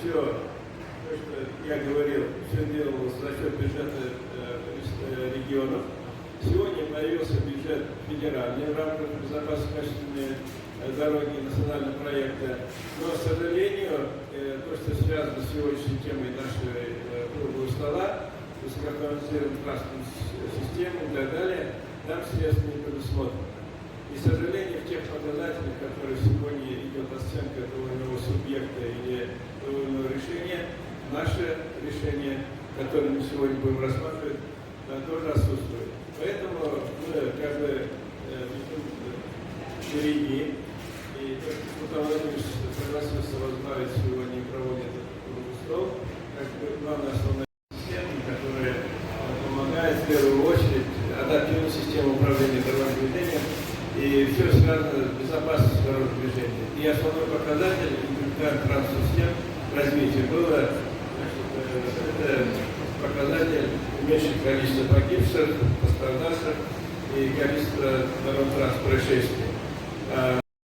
все, то, что я говорил, все делалось за счет бюджета регионов. Сегодня появился бюджет федеральный в рамках безопасности качественной дороги национального проекта. Но, к сожалению, то, что связано с сегодняшней темой нашего круглого стола, высокоавтоматизированной транспортной системы и так далее, там средств не предусмотрено. И, к сожалению, в тех показателях, которые сегодня идет оценка того или иного субъекта или того или иного решения, наше решение, которое мы сегодня будем рассматривать, тоже отсутствует. Поэтому мы как бы впереди, и Николай Владимирович согласился возглавить сегодня и проводит этот круглый стол, как бы главная основная система, которая помогает в первую очередь адаптировать систему управления дорожным движением, и все связано с безопасностью дорожного движения. И основной показатель интеллектуальных транспортных развития было, это показатель уменьшить количество погибших, пострадавших и количество дорожно-транспортных происшествий.